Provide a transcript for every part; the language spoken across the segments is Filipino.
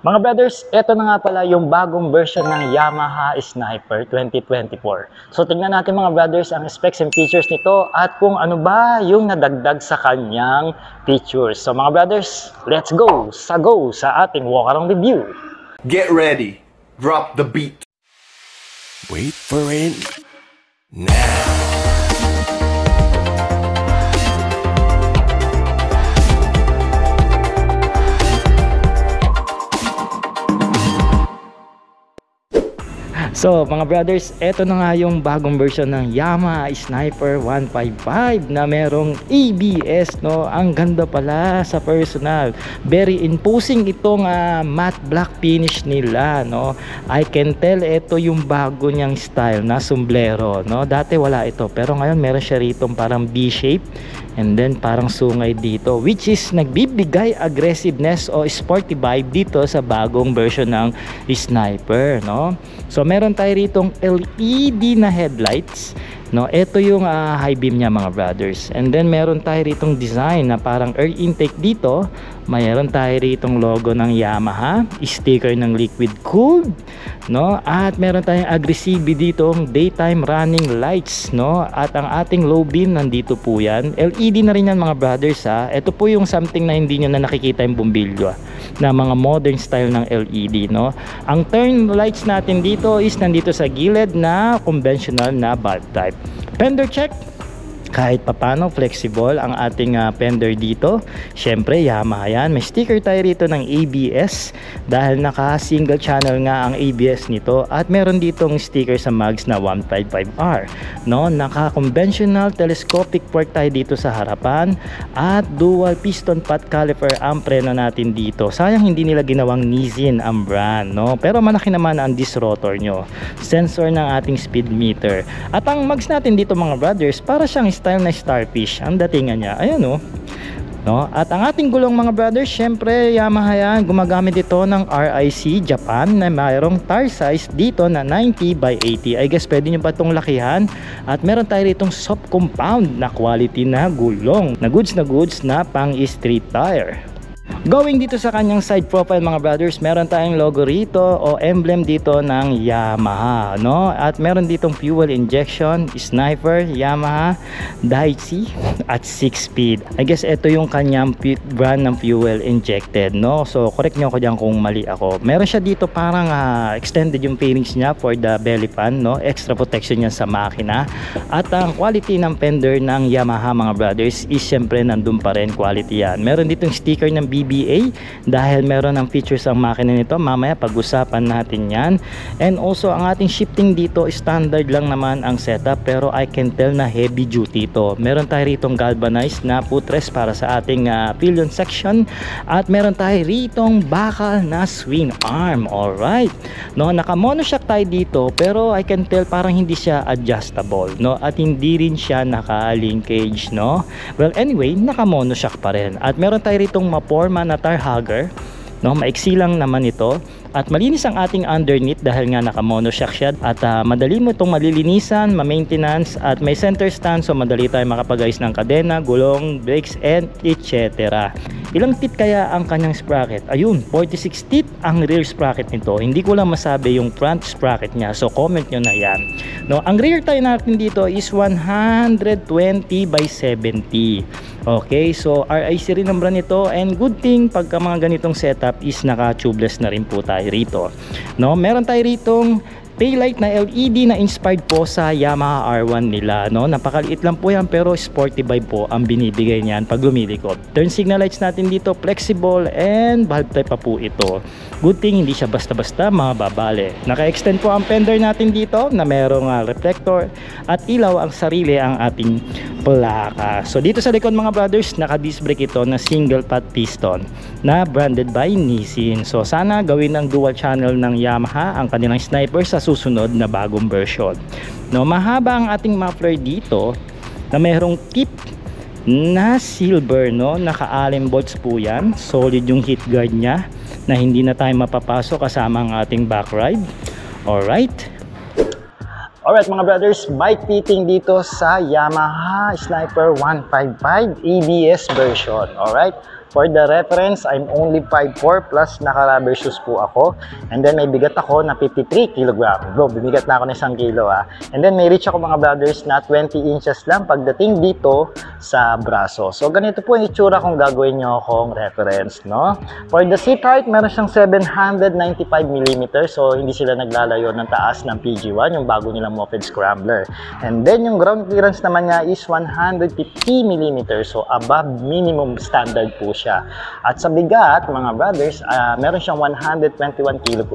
Mga brothers, eto na nga pala yung bagong version ng Yamaha Sniper 2024. So tingnan natin mga brothers ang specs and features nito at kung ano ba yung nadagdag sa kanyang features. So mga brothers, let's go sa ating walk around review. Get ready, drop the beat. Wait for it now. So mga brothers, eto na nga yung bagong version ng Yamaha Sniper 155 na merong ABS, no? Ang ganda pala sa personal. Very imposing itong matte black finish nila, no? I can tell ito yung bago niyang style na sombrero, no? Dati wala ito, pero ngayon meron siya rito parang B-shape and then parang sungay dito, which is nagbibigay aggressiveness o sporty vibe dito sa bagong version ng Sniper, no? So meron tayo ritong LED na headlights, no? Ito yung high beam niya mga brothers. And then meron tayo ritong design na parang air intake dito. Mayroon tayo ritong logo ng Yamaha, sticker ng liquid cooled, no? At meron tayong aggressive ditong daytime running lights, no? At ang ating low beam nandito po yan. LED na rin yan mga brothers ha. Ito po yung something na hindi nyo na nakikita yung bumbilyo na mga modern style ng LED, no? Ang turn lights natin dito is nandito sa gilid na conventional na bulb type. Fender check, kahit papano flexible ang ating fender dito. Syempre Yamaha yan. May sticker tayo rito ng ABS dahil naka single channel nga ang ABS nito, at meron ditong sticker sa mags na 155R, no? Naka conventional telescopic fork tayo dito sa harapan at dual piston pot caliper ang preno natin dito. Sayang hindi nila ginawang Nissin ang brand, no? Pero malaki naman ang disc rotor nyo, sensor ng ating speed meter, at ang mags natin dito mga brothers para siyang style na starfish ang datingan niya. Ayan no. At ang ating gulong mga brothers, syempre Yamaha yan, gumagamit ito ng RIC Japan na mayroong tire size dito na 90 by 80. I guess pwede nyo pa itong lakihan. At meron tayo itong soft compound na quality na gulong na goods na pang street tire. Going dito sa kanyang side profile mga brothers, meron tayong logo rito o emblem dito ng Yamaha, no? At meron ditong fuel injection, Sniper, Yamaha, Daihatsu at 6-speed. I guess ito yung kanyang brand ng fuel injected, no? So correct nyo ako dyan kung mali ako. Meron siya dito parang extended yung fairings niya for the belly fan, no? Extra protection niya sa makina. At ang quality ng fender ng Yamaha mga brothers is syempre nandun pa rin, quality yan. Meron ditong sticker ng BBA dahil meron ng features ang makina nito. Mamaya pag-usapan natin yan. And also ang ating shifting dito standard lang naman ang setup, pero I can tell na heavy duty ito. Meron tayo ritong galvanized na footrest para sa ating pillion section, at meron tayo ritong bakal na swing arm. Alright, no? Naka monoshock tayo dito, pero I can tell parang hindi siya adjustable, no? At hindi rin siya naka linkage, no? Well anyway, naka monoshock pa rin. At meron tayo ritong forma na tar hugger, no? Maiksi lang naman ito at malinis ang ating underneath dahil nga naka monoshock siya, at madali mo itong malilinisan, ma-maintenance, at may center stand so madali tayo makapag-ayos ng kadena, gulong, brakes, and etc. Ilang teeth kaya ang kanyang sprocket? Ayun, 46 teeth ang rear sprocket nito. Hindi ko lang masabi yung front sprocket niya, so comment nyo na yan, no? Ang rear tire natin dito is 120 by 70. Okay, so RIC rin ang brand nito, and good thing pagka mga ganitong setup is naka tubeless na rin po tayo rito, no? Meron tayo ritong taillight na LED na inspired po sa Yamaha R1 nila, no? Napakaliit lang po yan pero sporty vibe po ang binibigay niyan pag lumilikod. Turn signal lights natin dito flexible and bulb type pa po ito. Good thing hindi siya basta-basta mababali. Naka-extend po ang fender natin dito na merong reflector at ilaw ang sarili ang ating plaka. So dito sa likod mga brothers, naka-disc brake ito na single pot piston na branded by Nissin. So sana gawin ng dual channel ng Yamaha ang kanilang Sniper sa susunod na bagong version, no? Mahaba ang ating muffler dito na merong tip na silver, no? Naka-allen bolts po yan. Solid yung heat guard niya na hindi na tayo mapapasok kasama ang ating back ride. Alright mga brothers, bike fitting dito sa Yamaha Sniper 155 ABS version. Alright, For the reference, I'm only 5'4 plus naka-rubber shoes po ako. And then may bigat ako na 53 kg. Bro, bumigat na ako ng 1 kilo ah. And then may reach ako mga brothers na 20 inches lang pagdating dito sa braso. So ganito po yung itsura kung gagawin nyo akong reference, no? For the seat height, meron siyang 795 mm. So hindi sila naglalayo ng taas ng PG1, yung bago nilang Moped Scrambler. And then yung ground clearance naman niya is 150 mm. So above minimum standard po siya. At sa bigat, mga brothers, meron siyang 121 kg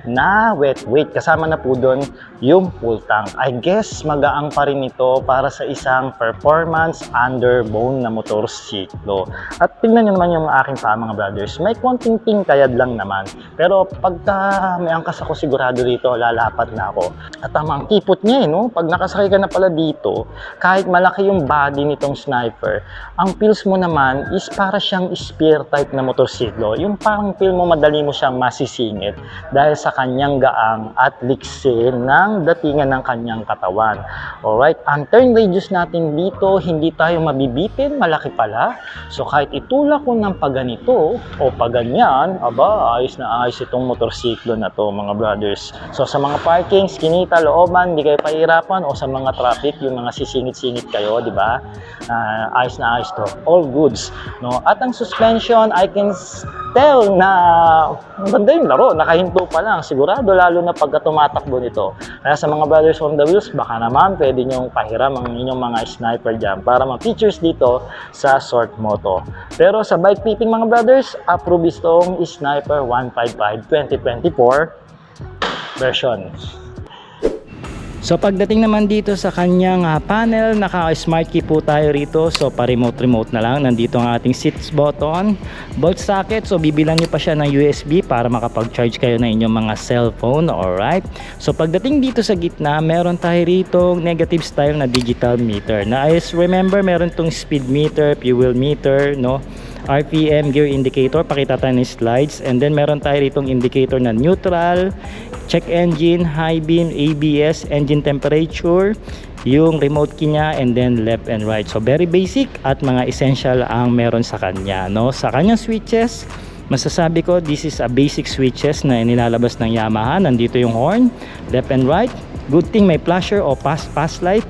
na wet weight. Kasama na po doon yung full tank. I guess magaang pa rin ito para sa isang performance underbone na motorsiklo. At tingnan nyo naman yung aking paa, mga brothers. May konting tingkayad lang naman. Pero pagka may angkas ako, sigurado dito, lalapat na ako. At ang kipot niya, no? Pag nakasakay ka na pala dito, kahit malaki yung body nitong Sniper, ang feels mo naman is para siyang spear type na motorsiklo. Yung parang feel mo madali mo siyang masisingit dahil sa kanyang gaang at likse ng datingan ng kanyang katawan. Alright, ang turn radius natin dito, hindi tayo mabibitin, malaki pala. So kahit itulak ko ng paganito o paganyan, aba, ayos na ayos itong motorsiklo na to, mga brothers. So sa mga parking, skinita, looban, hindi kayo pahirapan, o sa mga traffic, yung mga sisingit-singit kayo, di ba? Ayos na ayos to. All goods, no? At ang suspension, I can tell na maganda yung laro, nakahinto pa lang, sigurado, lalo na pagka tumatakbo nito. Kaya sa mga brothers on the wheels, baka naman pwede nyong pahiram ang inyong mga Sniper dyan para ma-features dito sa Short Moto. Pero sa bike fitting, mga brothers, approve itong Sniper 155 2024 version. So pagdating naman dito sa kanyang panel, naka-smart key po tayo rito. So pa-remote na lang. Nandito ang ating seats button, bolt socket. So bibilan nyo pa siya ng USB para makapag-charge kayo ng inyong mga cellphone. Alright. So pagdating dito sa gitna, meron tayo rito negative style na digital meter. Na as remember, meron tong speed meter, fuel meter, no? RPM, gear indicator, pakita tayo ng slides. And then meron tayo ritong indicator na neutral, check engine, high beam, ABS, engine temperature, yung remote key niya, and then left and right. So very basic at mga essential ang meron sa kanya, no? Sa kanyang switches, masasabi ko this is a basic switches na nilalabas ng Yamaha. Nandito yung horn, left and right. Good thing may flasher o pass light,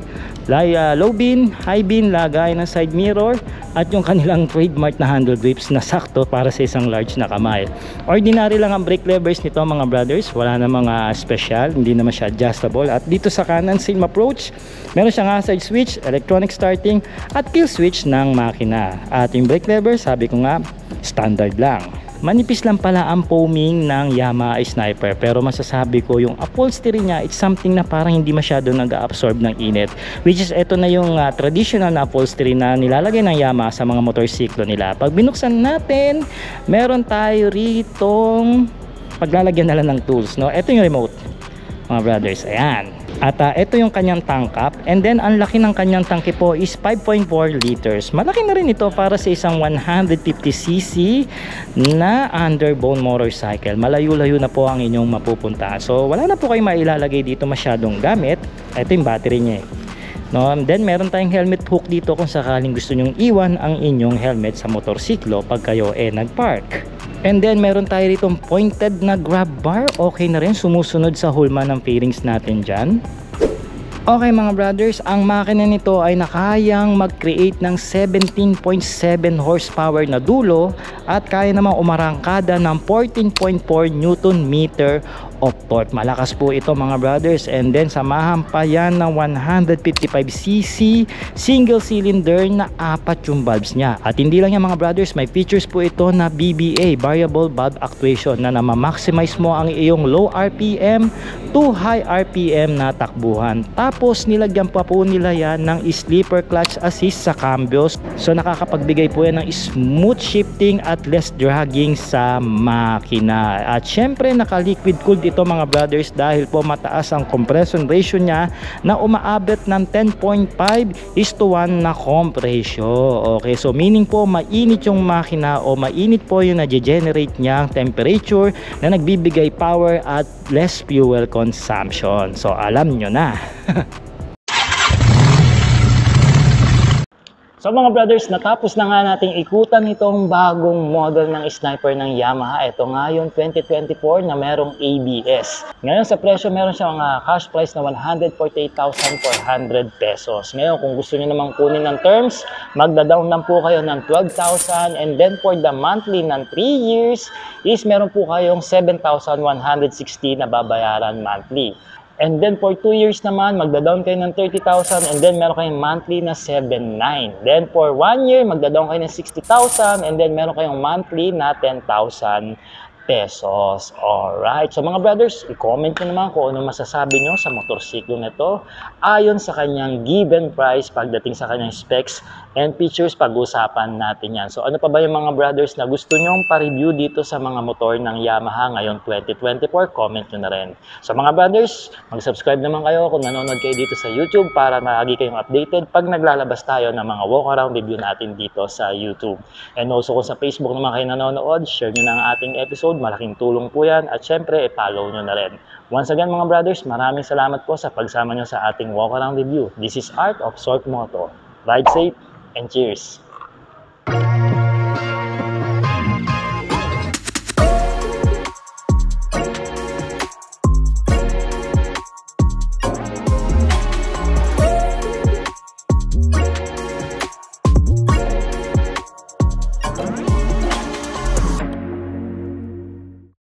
low beam, high beam, lagay ng side mirror, at yung kanilang trademark na handle grips na sakto para sa isang large na kamay. Ordinary lang ang brake levers nito, mga brothers. Wala na mga special, hindi naman siya adjustable. At dito sa kanan, same approach. Meron siyang hazard switch, electronic starting, at kill switch ng makina. At yung brake lever, sabi ko nga, standard lang. Manipis lang pala ang foaming ng Yamaha Sniper, pero masasabi ko yung upholstery niya, it's something na parang hindi masyado nag-absorb ng init, which is ito na yung traditional na upholstery na nilalagay ng Yamaha sa mga motorsiklo nila. Pag binuksan natin, meron tayo ritong paglalagyan na lang ng tools, no? Ito yung remote, mga brothers, ayan. At ito yung kanyang tank cap, and then ang laki ng kanyang tangke po is 5.4 liters. Malaki na rin ito para sa isang 150cc na underbone motorcycle. Malayo-layo na po ang inyong mapupunta. So wala na po kayo mailalagay dito masyadong gamit. Ito yung battery niya, no? And then meron tayong helmet hook dito kung sakaling gusto nyong iwan ang inyong helmet sa motorsiklo pag kayo nagpark. And then meron tayo ditong pointed na grab bar. Okay na rin, sumusunod sa hulma ng fairings natin dyan. Okay, mga brothers, ang makina nito ay nakayang mag-create ng 17.7 horsepower na dulo at kaya namang umarangkada ng 14.4 Newton meter of torque. Malakas po ito, mga brothers. And then samahan pa yan ng 155cc single cylinder na 4 yung valves niya. At hindi lang yan, mga brothers, may features po ito na BBA, variable valve actuation, na ma-maximize mo ang iyong low RPM to high RPM na takbuhan. Tapos nilagyan pa po nila yan ng sleeper clutch assist sa cambios. So nakakapagbigay po yan ng smooth shifting at less dragging sa makina. At syempre naka-liquid cooled ito, mga brothers, dahil po mataas ang compression ratio niya na umaabot ng 10.5:1 na compression. Okay, so meaning po mainit yung makina o mainit po yung na-generate niyang temperature na nagbibigay power at less fuel consumption. So alam nyo na. So mga brothers, natapos na nga nating ikutan itong bagong model ng sniper ng Yamaha. Ito nga yung 2024 na merong ABS. Ngayon sa presyo, meron siyang cash price na 148,400 pesos. Ngayon kung gusto niyo namang kunin ng terms, magda-down lang po kayo ng 12,000, and then for the monthly ng 3 years is meron po kayong 7,160 na babayaran monthly. And then for 2 years naman, magda-down kayo ng 30,000, and then meron kayong monthly na 7,900. Then for 1 year, magda-down kayo ng 60,000, and then meron kayong monthly na 10,000 pesos. Alright. So mga brothers, i-comment nyo naman kung ano masasabi nyo sa motorsiklo na ito ayon sa kanyang given price pagdating sa kanyang specs and features. Pag-usapan natin yan. So ano pa ba yung mga brothers na gusto nyong pa-review dito sa mga motor ng Yamaha ngayong 2024? Comment nyo na rin. So mga brothers, mag-subscribe naman kayo kung nanonood kayo dito sa YouTube para lagi kayong updated pag naglalabas tayo ng mga walk-around review natin dito sa YouTube. And also kung sa Facebook naman kayo nanonood, share nyo na ang ating episode. Malaking tulong po yan. At syempre, i-follow nyo na rin. Once again mga brothers, maraming salamat po sa pagsama nyo sa ating walk-around review. This is Art of Short Moto. Ride safe and cheers!